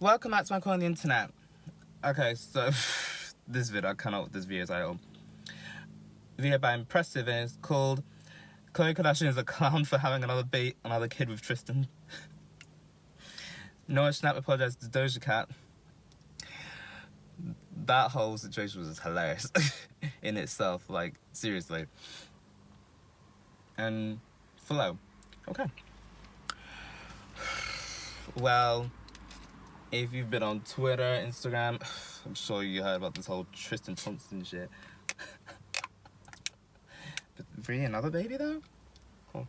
Welcome back to my corner on the internet. Okay, so this video, I cannot with this video title. Video by Empressive, and it's called Khloe Kardashian is a clown for having another kid with Tristan. Snapp apologized to Doja Cat. That whole situation was hilarious in itself, like, seriously. And khloe. Okay. Well, if you've been on Twitter, Instagram, I'm sure you heard about this whole Tristan Thompson shit. But really, another baby though? Cool.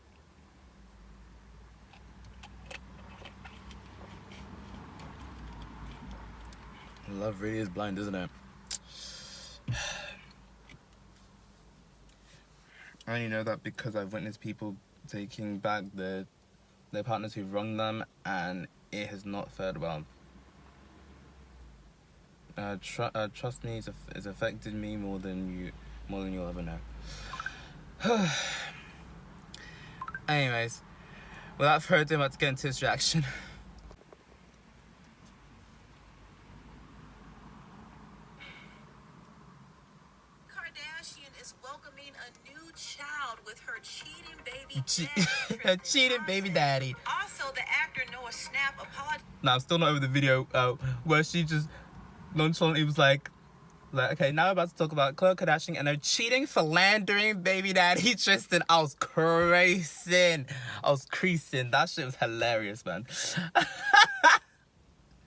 Love really is blind, isn't it? I only know that because I've witnessed people taking back their partners who've wronged them, and it has not fared well. Trust me, it's affected me more than you'll ever know. Anyways, without further ado, let's get into this reaction. Kardashian is welcoming a new child with her cheating baby daddy. Also, the actor Snapp apologized. Now, I'm still not over the video where she just nonchalantly was like, okay, now we're about to talk about Khloe Kardashian and her cheating, philandering baby daddy Tristan. I was creasing. That shit was hilarious, man.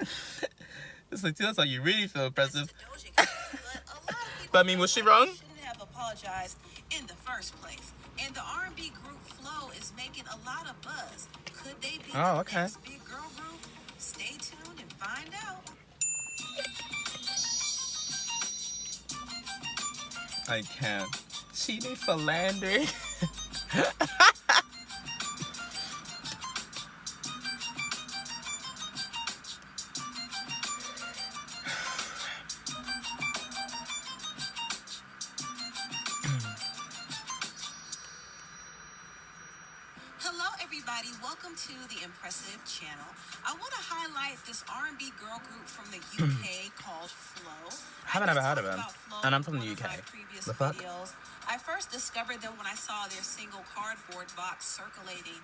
It's like, that's how you really feel, Empressive. But I mean, was she wrong? Shouldn't have apologized in the first place. And the R&B group khloe is making a lot of buzz. Could they be the next big girl group? Stay tuned and find out. I can't. Cheating, philandering. Hello everybody, welcome to the Empressive channel. I want to highlight this R&B girl group from the UK called khloe. I haven't ever heard of them, and I'm from the UK. The fuck? Videos. I first discovered them when I saw their single cardboard box circulating,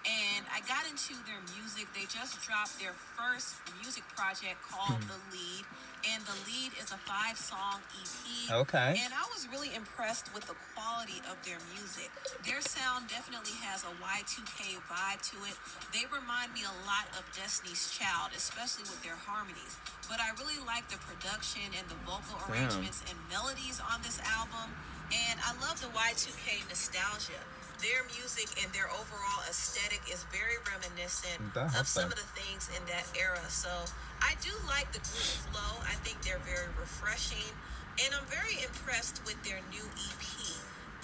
and I got into their music. They just dropped their first music project called The Lead, and The Lead is a 5-song EP. Okay. And I was really impressed with the quality of their music. Their sound definitely has a Y2K vibe to it. They remind me a lot of Destiny's Child, especially with their harmonies. But I really like the production and the vocal arrangements and melodies on this album. And I love the Y2K nostalgia. Their music and their overall aesthetic is very reminiscent of some of the things in that era. So I do like the group khloe. I think they're very refreshing. And I'm very impressed with their new EP.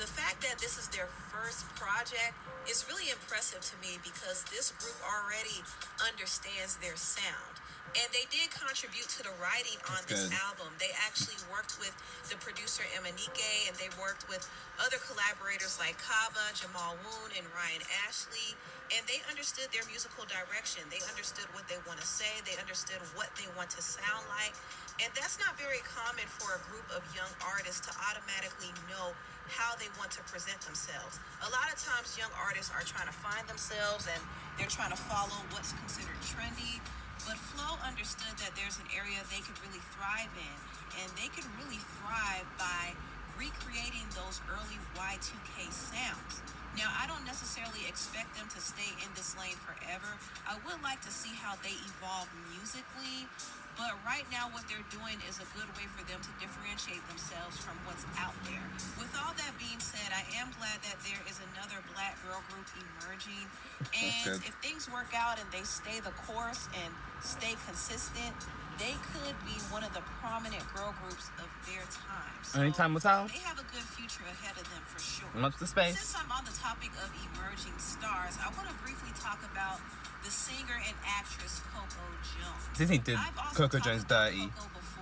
The fact that this is their first project is really impressive to me because this group already understands their sound. And they did contribute to the writing on this album. They actually worked with the producer Emanike, and they worked with other collaborators like Kaba, Jamal Woon, and Ryan Ashley. And they understood their musical direction. They understood what they want to say. They understood what they want to sound like. And that's not very common for a group of young artists to automatically know how they want to present themselves. A lot of times young artists are trying to find themselves and they're trying to follow what's considered trendy. But khloe understood that there's an area they could really thrive in, and they could really thrive by recreating those early Y2K sounds. Now, I don't necessarily expect them to stay in this lane forever. I would like to see how they evolve musically, but right now what they're doing is a good way for them to differentiate themselves from what's out there. With all that being said, I am glad that there is another black girl group emerging, and if things work out and they stay the course and stay consistent, they could be one of the prominent girl groups of their time. So only time will tell. They have a good future ahead of them for sure. Watch the space. Since I'm on the topic of emerging stars, I want to briefly talk about the singer and actress Coco Jones. Disney did Coco Jones dirty.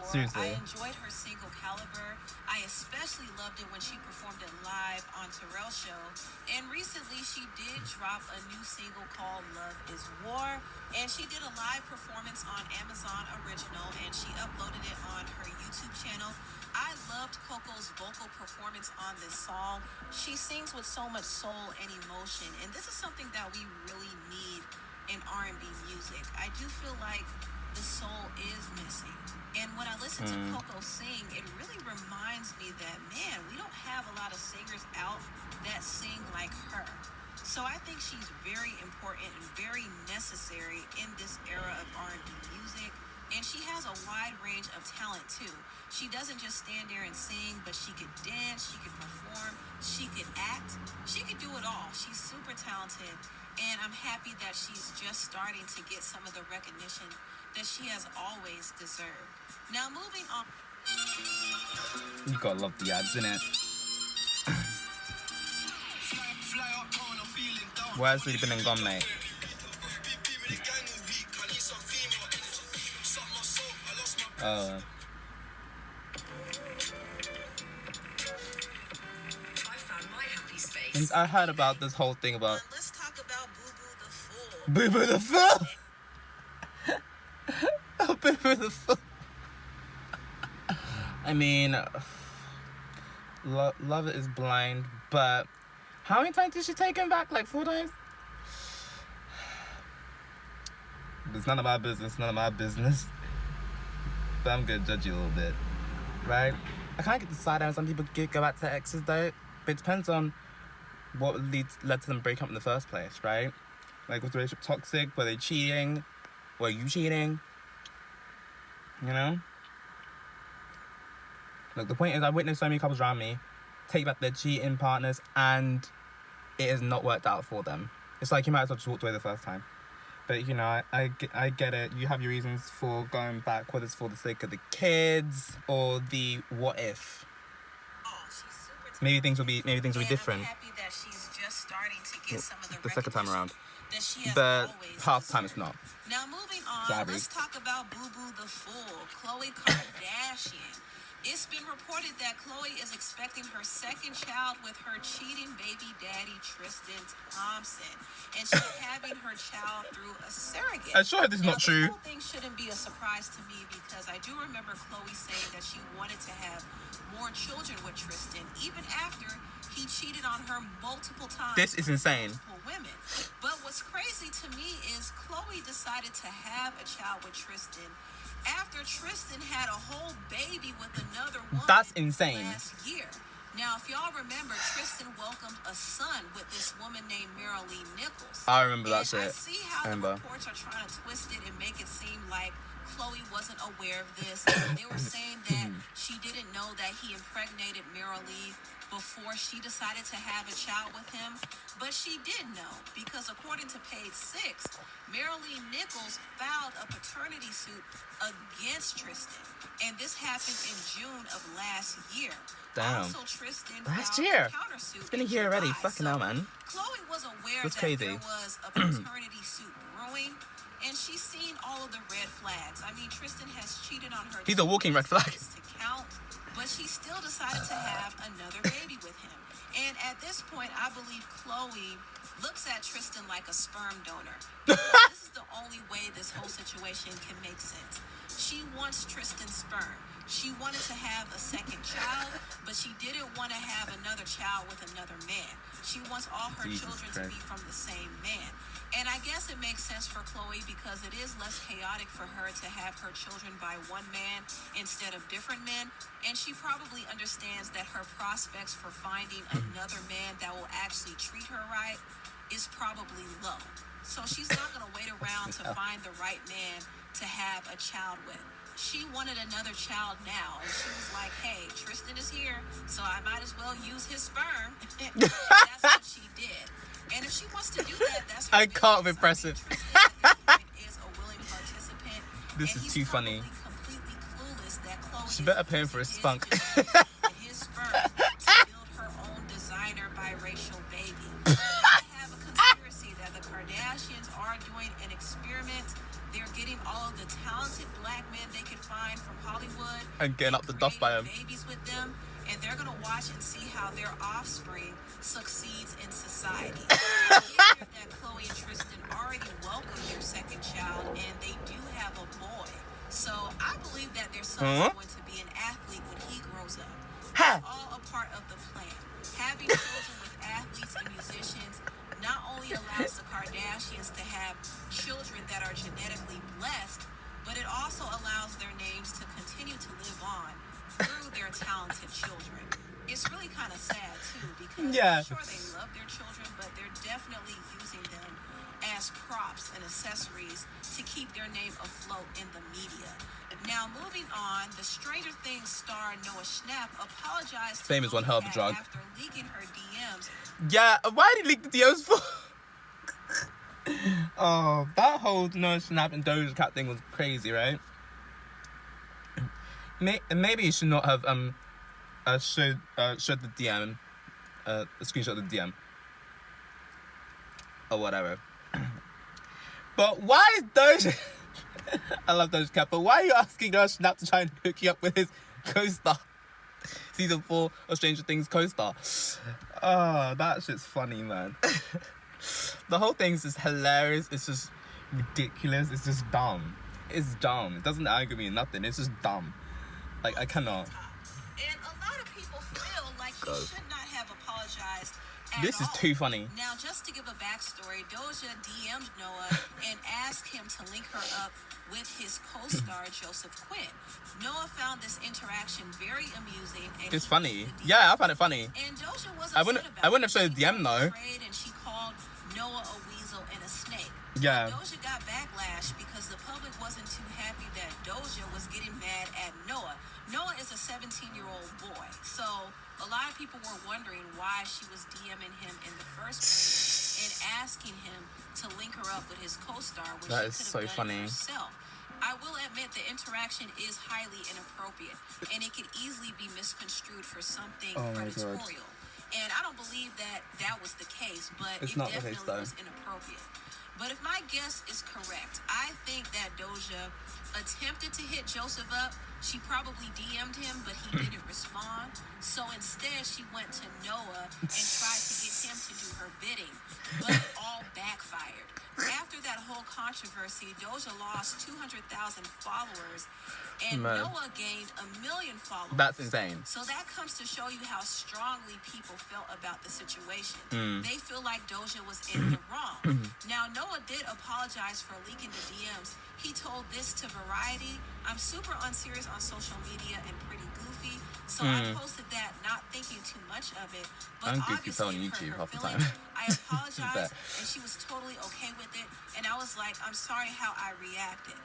Seriously. I enjoyed her single Caliber. I especially loved it when she performed it live on Terrell Show. And recently she did drop a new single called Love is War. And she did a live performance on Amazon Original, and she uploaded it on her YouTube channel. I loved Coco's vocal performance on this song. She sings with so much soul and emotion, and this is something that we really need in R&B music. I do feel like the soul is missing. And when I listen to Coco sing, it really reminds me that, man, we don't have a lot of singers out that sing like her. So I think she's very important and very necessary in this era of R&B music. And she has a wide range of talent too. She doesn't just stand there and sing, but she could dance, she could perform, she could act, she could do it all. She's super talented, and I'm happy that she's just starting to get some of the recognition that she has always deserved. Now moving on. You gotta love the ads, innit? Where's really been and gone, mate? I found my happy space. I heard about this whole thing about Let's talk about Boo Boo the Fool. Boo Boo the Fool. Oh, Boo Boo the Fool. I mean, love is blind, but how many times did she take him back? Like 4 times? It's none of my business. None of my business. But I'm gonna judge you a little bit, right? I can't get the side eye. Some people go back to their exes though, but it depends on what led to them break up in the first place, right? Like, was the relationship toxic? Were they cheating? Were you cheating? You know? Look, the point is, I witnessed so many couples around me take back their cheating partners, and it has not worked out for them. It's like you might as well just walked away the first time. But, you know, I get it. You have your reasons for going back, whether it's for the sake of the kids or the what if. Maybe things will be different. I'm happy that she's just starting to get some of the second time around. that she has But always half the time deserved. it's not. Now moving on, Sorry. let's talk about Boo Boo the Fool, Khloe Kardashian. It's been reported that Khloe is expecting her second child with her cheating baby daddy, Tristan Thompson. And she's having her child through a surrogate. I'm sure this is not true. The whole thing shouldn't be a surprise to me because I do remember Khloe saying that she wanted to have more children with Tristan, even after he cheated on her multiple times. This is insane. Multiple women. But what's crazy to me is Khloe decided to have a child with Tristan after Tristan had a whole baby with another woman. That's insane. Last year. Now, if y'all remember, Tristan welcomed a son with this woman named Marilee Nichols. I remember that And I shit. see how the reports are trying to twist it and make it seem like Khloe wasn't aware of this. They were saying that she didn't know that he impregnated Marilee before she decided to have a child with him. But she did know, because according to page 6, Marilee Nichols filed a paternity suit against Tristan. And this happened in June of last year. Damn. Also, Tristan Last filed year? a countersuit. It's been a in year already. July. Fucking hell, man. Khloe was aware That's that crazy. there was a paternity suit brewing, and she's seen all of the red flags. I mean, Tristan has cheated on her. He's a walking red flag. To count, but she still decided to have another baby with him. And at this point, I believe Khloe looks at Tristan like a sperm donor. This is the only way this whole situation can make sense. She wants Tristan's sperm. She wanted to have a second child, but she didn't want to have another child with another man. She wants all her Jesus children Christ. to be from the same man. And I guess it makes sense for Khloe because it is less chaotic for her to have her children by one man instead of different men. And she probably understands that her prospects for finding another man that will actually treat her right is probably low. So she's not going to wait around to find the right man to have a child with. She wanted another child now, and she was like, hey, Tristan is here, so I might as well use his sperm. That's what she did. And if she wants to do that, that's her I can't be business. impressive. Tristan at this point is a willing participant. This and is he's too funny. probably completely clueless that Khloe She is better pay him for his using spunk. his sperm to build her own designer biracial baby. I have a conspiracy that the Kardashians are doing an experiment. They're getting all of the talented black men they could find from Hollywood And getting up the duff by him. babies with them, and they're gonna watch and see how their offspring society. It appears that Khloe and Tristan already welcomed their second child, and they do have a boy. So I believe that their son is going to be an athlete when he grows up. Ha! It's all a part of the plan. Having children with athletes and musicians not only allows the Kardashians to have children that are genetically blessed, but it also allows their names to continue to live on through their talented children. It's really kind of sad too, because I'm sure they love their children, but they're definitely using them as props and accessories to keep their name afloat in the media. Now, moving on, the Stranger Things star Noah Snapp apologized to Fame is one hell of a drug. after leaking her DMs. Yeah, why did he leak the DMs for? Oh, that whole Noah Snapp and Doja Cat thing was crazy, right? Maybe you should not have showed the DM, a screenshot of the DM, or whatever. But why is Doja? I love Doja Cat, but why are you asking Noah Snapp to try and hook you up with his co-star? Season 4 of Stranger Things co-star. Oh, that shit's funny, man. The whole thing's just hilarious. It's just ridiculous. It's just dumb. It's dumb. It doesn't anger me, nothing. It's just dumb. Like, I cannot. And a lot of people feel like he should not have apologized at This is all. too funny. Now, just to give a backstory, Doja DM'd Noah and asked him to link her up with his co-star Joseph Quinn. Noah found this interaction very amusing. And It's funny. Yeah, I found it funny. And Doja was I upset wouldn't about have showed it. the DM though. And she called Noah a weasel and a snake. Yeah. Doja got backlash because the public wasn't too happy that Doja was getting mad at Noah. Noah is a 17-year-old boy, so a lot of people were wondering why she was DMing him in the first place and asking him to link her up with his co-star when That is she so could have done funny. it herself. I will admit the interaction is highly inappropriate, and it could easily be misconstrued for something Oh my God. predatorial. And I don't believe that that was the case, but It's it not the definitely case, though. was inappropriate. But if my guess is correct, I think that Doja attempted to hit Joseph up. She probably DM'd him, but he didn't respond. So instead, she went to Noah and tried to get him to do her bidding, but it all backfired. After that whole controversy, Doja lost 200,000 followers, and Man. Noah gained 1 million followers. That's insane. So that comes to show you how strongly people felt about the situation. They feel like Doja was in the wrong. Now, Noah did apologize for leaking the DMs. He told this to Variety, "I'm super unserious on social media and pretty goofy, so I posted that not thinking too much of it, but I'm goofy obviously on it hurt YouTube her half the feelings. time. I apologized, and she was totally okay with it, and I was like, I'm sorry how I reacted."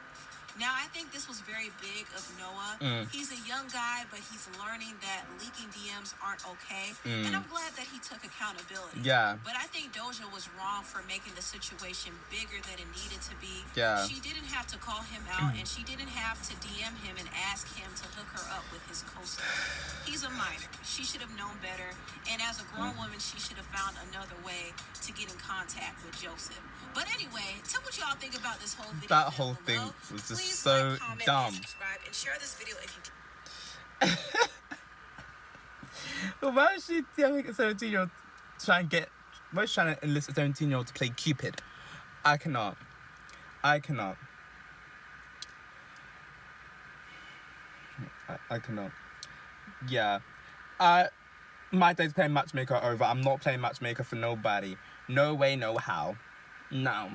Now, I think this was very big of Noah. He's a young guy, but he's learning that leaking DMs aren't okay. And I'm glad that he took accountability. Yeah. But I think Doja was wrong for making the situation bigger than it needed to be. Yeah. She didn't have to call him out, and she didn't have to DM him and ask him to hook her up with his co-star. He's a minor. She should have known better. And as a grown woman, she should have found another way to get in contact with Joseph. But anyway, tell what y'all think about this whole video. That down whole thing below. was just Please so like, comment, dumb. and subscribe, and share this video if you can. But why is she telling a 17-year-old why is she trying to enlist a 17-year-old to play Cupid? I cannot. I cannot. Yeah. My days playing matchmaker are over. I'm not playing matchmaker for nobody. No way, no how. No.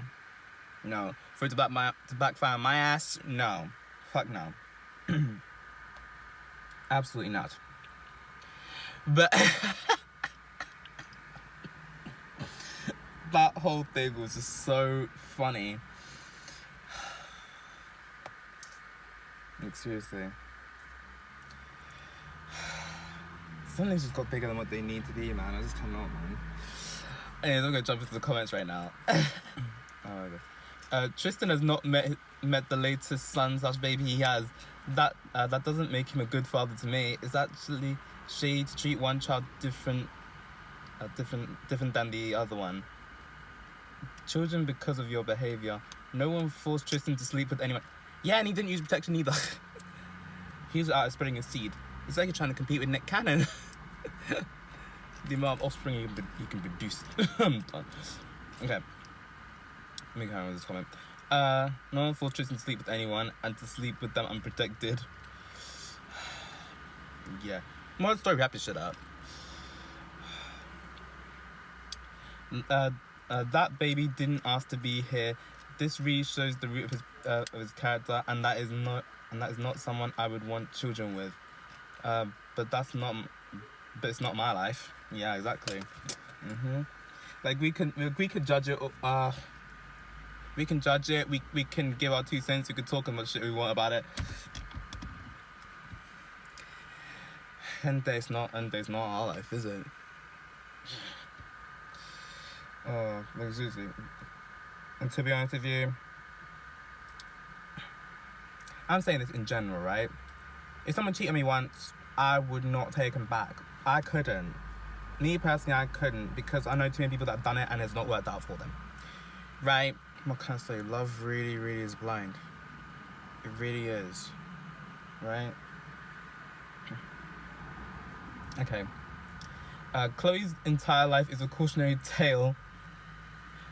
No. For it to backfire on my ass? No. Fuck no. Absolutely not. But that whole thing was just so funny. Like, seriously. Some things just got bigger than what they need to be, man. I just cannot, man. Anyways, I'm gonna jump into the comments right now. Oh my god. Tristan has not met the latest son/baby he has. That doesn't make him a good father to me. It's actually shady to treat one child different than the other one. Children because of your behavior. No one forced Tristan to sleep with anyone. Yeah, and he didn't use protection either. He was out spreading his seed. It's like you're trying to compete with Nick Cannon. the amount of offspring you can produce. I'm done. Okay. Let me carry on with this comment. No one forced Tristan to sleep with anyone and to sleep with them unprotected. Yeah. More of the story, wrap this shit up. That baby didn't ask to be here. This really shows the root of his character, and that is not someone I would want children with. But it's not my life. Yeah, exactly. Like we could judge it. We can judge it. We can give our 2 cents. We could talk as much shit we want about it. And it's not our life, is it? Oh, like seriously. And to be honest with you, I'm saying this in general, right? If someone cheated on me once, I would not take him back. I couldn't. Me personally, I couldn't, because I know too many people that have done it and it's not worked out for them. Right? What can I say? Love really, really is blind. It really is. Right? Okay. Khloe's entire life is a cautionary tale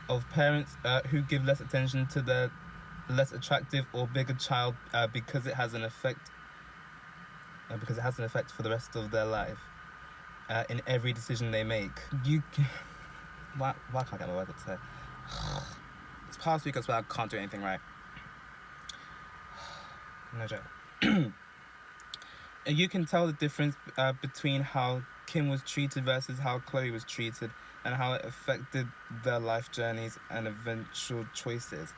of parents who give less attention to their less attractive or bigger child because it has an effect for the rest of their life in every decision they make. Why can't I get my words up to say? It's past week as well. I can't do anything right. No joke. You can tell the difference between how Kim was treated versus how Khloe was treated, and how it affected their life journeys and eventual choices.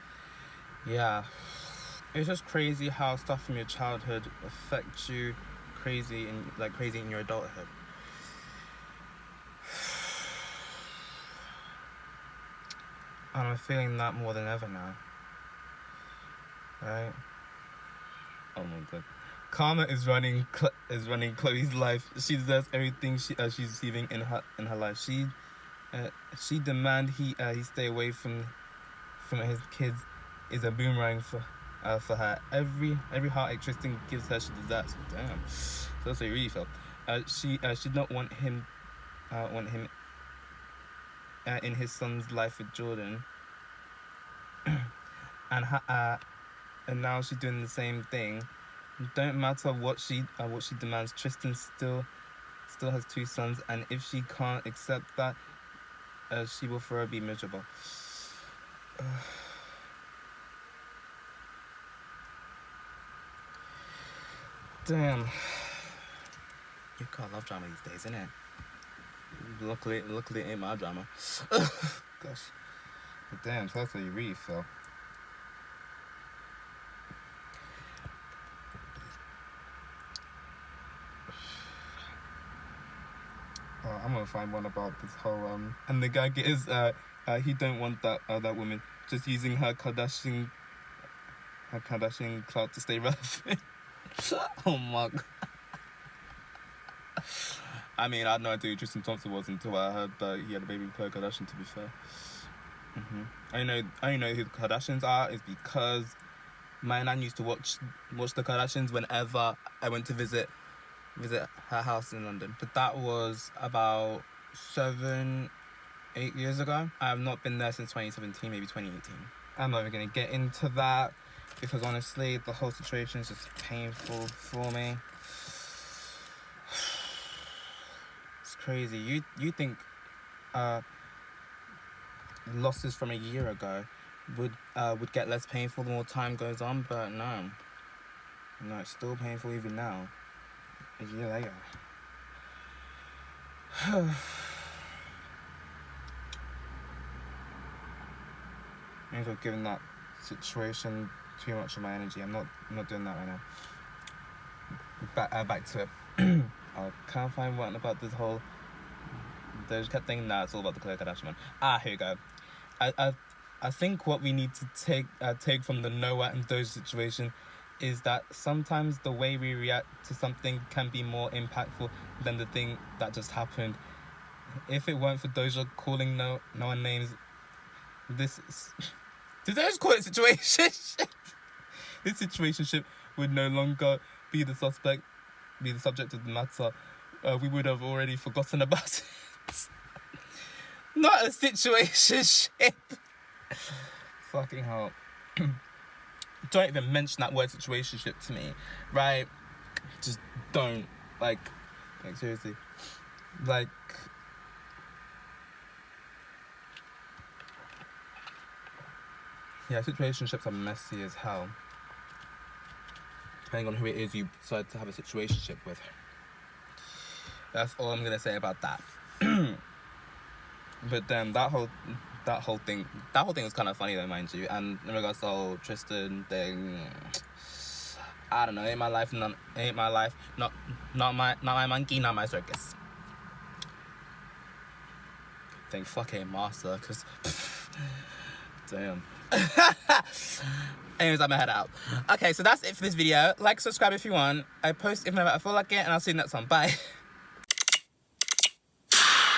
Yeah, it's just crazy how stuff from your childhood affects you crazy in your adulthood. And I'm feeling that more than ever now. Right? Oh my god. Karma is running Khloe's life. She deserves everything she's receiving in her life. She demand he stay away from his kids is a boomerang for her. Every heartache Tristan gives her, she deserves. Damn, so that's what you really felt. She did not want him in his son's life with Jordan, and now she's doing the same thing. Don't matter what she demands, Tristan still has 2 sons, and if she can't accept that, she will forever be miserable. Damn. You can't love drama these days, innit? Luckily it ain't my drama. Gosh. But damn, so that's what you really feel. I'm gonna find one about this whole and the guy is he don't want that woman, just using her Kardashian clout to stay relevant. Oh my god. I mean, I had no idea who Tristan Thompson was until I heard that he had a baby with Khloe Kardashian, to be fair. I only know who the Kardashians are is because my nan used to watch the Kardashians whenever I went to visit her house in London. But that was about 7-8 years ago. I have not been there since 2017, maybe 2018. I'm not even going to get into that because honestly the whole situation is just painful for me. It's crazy. You think losses from a year ago would get less painful the more time goes on, but no, it's still painful even now. A year later. Maybe I've given that situation too much of my energy. I'm not doing that right now. Back to it. I can't find one about this whole Doja Cat thing. Nah, it's all about the Khloe Kardashian one. Here you go. I think what we need to take from the Noah and Doja situation is that sometimes the way we react to something can be more impactful than the thing that just happened. If it weren't for Doja calling no one names, did they just call it situationship? This situationship would no longer be the subject of the matter. We would have already forgotten about it. Not a situationship. Fucking hell. Don't even mention that word situationship to me, right? Just don't. Like seriously. Like, yeah, situationships are messy as hell. Depending on who it is you decide to have a situationship with. That's all I'm gonna say about that. But then that whole thing was kind of funny though, mind you. And in regards to the whole Tristan thing, I don't know. Ain't my life, not my monkey, not my circus. Thank fucking master, cause damn. Anyways, I'm gonna head out. Okay, so that's it for this video. Like, subscribe if you want. I post if I feel like it, and I'll see you next one. Bye.